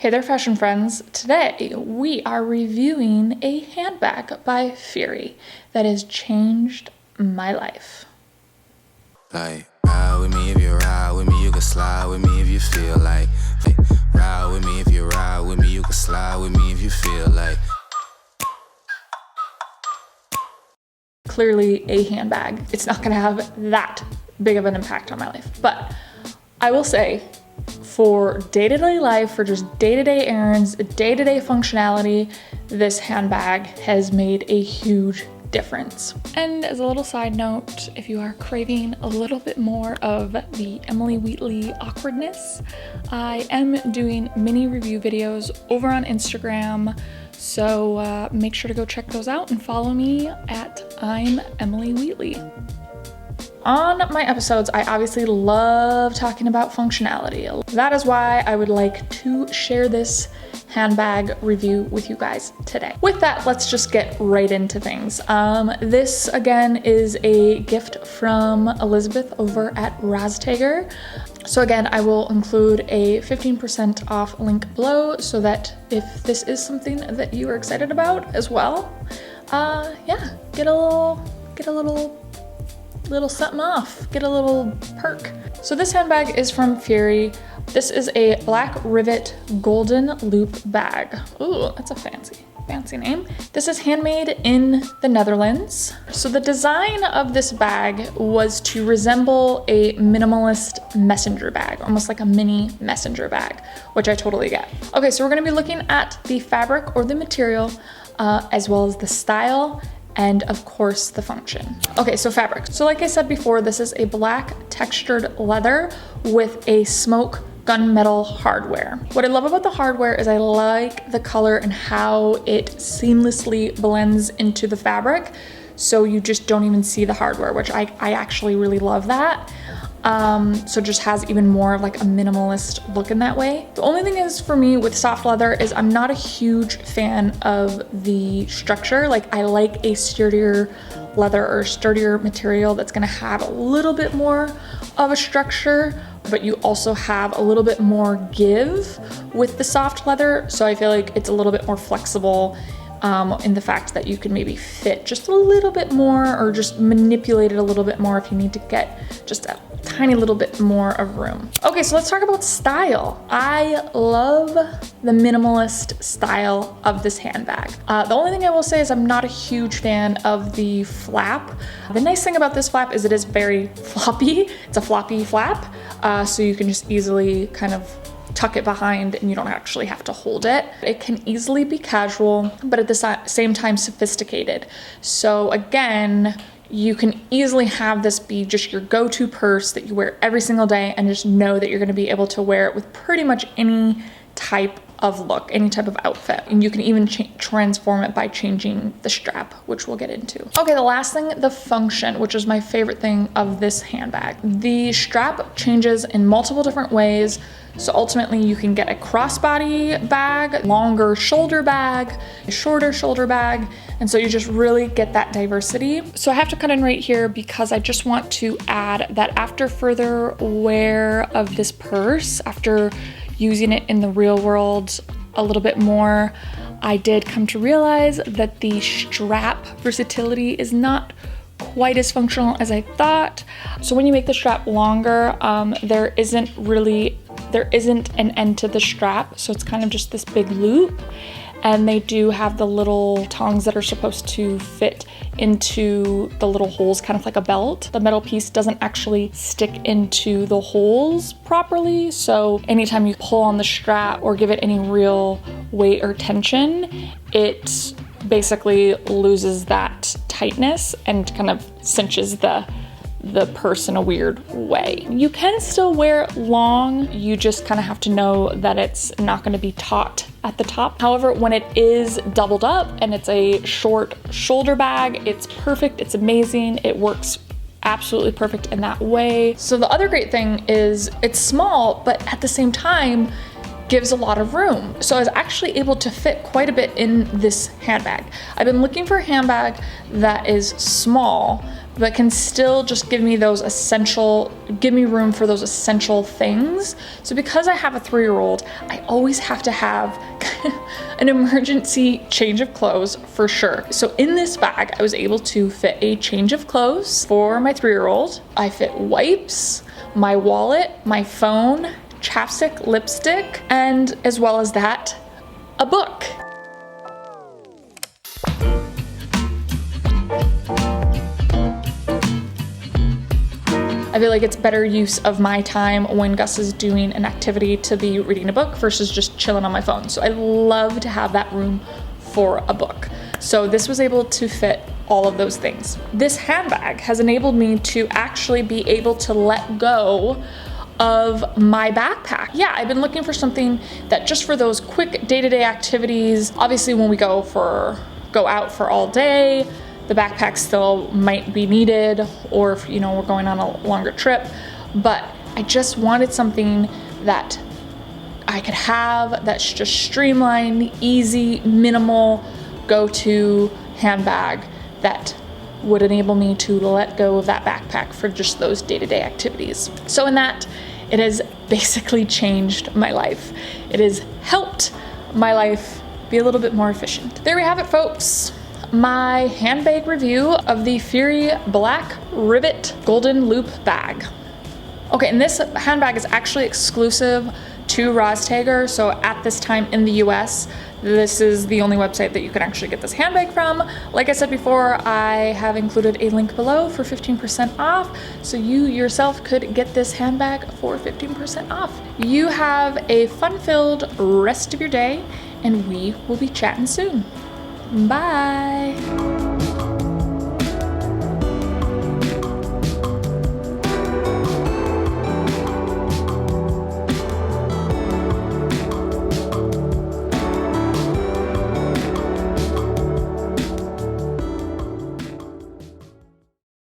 Hey there, fashion friends. Today we are reviewing a handbag by Fury that has changed my life. Like, ride with me if you ride with me, you can slide with me if you feel like. Ride with me if you ride with me, you can slide with me if you feel like. Clearly a handbag. It's not gonna have that big of an impact on my life, but I will say, for day-to-day life, for just day-to-day errands, day-to-day functionality, this handbag has made a huge difference. And as a little side note, if you are craving a little bit more of the Emily Wheatley awkwardness, I am doing mini review videos over on Instagram, so make sure to go check those out and follow me at I'm Emily Wheatley. On my episodes, I obviously love talking about functionality. That is why I would like to share this handbag review with you guys today. With that, let's just get right into things. This again is a gift from Elizabeth over at Raztager. So again, I will include a 15% off link below so that if this is something that you are excited about as well, yeah, get a little something off, get a little perk. So this handbag is from Fury. This is a black rivet golden loop bag. Ooh, that's a fancy name. This is handmade in the Netherlands. So the design of this bag was to resemble a minimalist messenger bag, almost like a mini messenger bag, which I totally get. Okay, so we're gonna be looking at the fabric or the material, as well as the style, and of course the function. Okay, so fabric. So like I said before, this is a black textured leather with a smoke gunmetal hardware. What I love about the hardware is I like the color and how it seamlessly blends into the fabric, so you just don't even see the hardware, which I actually really love that. So it just has even more of like a minimalist look in that way. The only thing is for me with soft leather is I'm not a huge fan of the structure. Like I like a sturdier leather or sturdier material that's gonna have a little bit more of a structure, but you also have a little bit more give with the soft leather. So I feel like it's a little bit more flexible in the fact that you can maybe fit just a little bit more or just manipulate it a little bit more if you need to get just a tiny little bit more of room. Okay, so let's talk about style. I love the minimalist style of this handbag. The only thing I will say is I'm not a huge fan of the flap. The nice thing about this flap is it is very floppy. It's a floppy flap, so you can just easily kind of tuck it behind and you don't actually have to hold it. It can easily be casual, but at the same time sophisticated. So again, you can easily have this be just your go-to purse that you wear every single day and just know that you're gonna be able to wear it with pretty much any type of look, any type of outfit. And you can even transform it by changing the strap, which we'll get into. Okay, the last thing, the function, which is my favorite thing of this handbag. The strap changes in multiple different ways. So ultimately you can get a crossbody bag, longer shoulder bag, a shorter shoulder bag. And so you just really get that diversity. So I have to cut in right here because I just want to add that after further wear of this purse, after using it in the real world a little bit more, I did come to realize that the strap versatility is not quite as functional as I thought. So when you make the strap longer, there isn't an end to the strap. So it's kind of just this big loop. And they do have the little tongs that are supposed to fit into the little holes, kind of like a belt. The metal piece doesn't actually stick into the holes properly. So anytime you pull on the strap or give it any real weight or tension, it basically loses that tightness and kind of cinches the purse in a weird way. You can still wear it long, you just kind of have to know that it's not going to be taut at the top. However, when it is doubled up and it's a short shoulder bag, it's perfect, it's amazing, it works absolutely perfect in that way. So the other great thing is it's small, but at the same time, gives a lot of room. So I was actually able to fit quite a bit in this handbag. I've been looking for a handbag that is small, but can still just give me room for those essential things. So because I have a 3-year-old, I always have to have an emergency change of clothes for sure. So in this bag, I was able to fit a change of clothes for my 3-year-old. I fit wipes, my wallet, my phone, chapstick, lipstick, and as well as that, a book. I feel like it's better use of my time when Gus is doing an activity to be reading a book versus just chilling on my phone. So I love to have that room for a book. So this was able to fit all of those things. This handbag has enabled me to actually be able to let go of my backpack. Yeah, I've been looking for something that just for those quick day-to-day activities. Obviously when we go out for all day, the backpack still might be needed, or if we're going on a longer trip, but I just wanted something that I could have that's just streamlined, easy, minimal go-to handbag that would enable me to let go of that backpack for just those day-to-day activities. So in that, it has basically changed my life. It has helped my life be a little bit more efficient. There we have it, folks. My handbag review of the Fury Black Rivet Golden Loop Bag. Okay, and this handbag is actually exclusive to Rostager, so at this time in the US, this is the only website that you can actually get this handbag from. Like I said before, I have included a link below for 15% off, so you yourself could get this handbag for 15% off. You have a fun-filled rest of your day, and we will be chatting soon. Bye.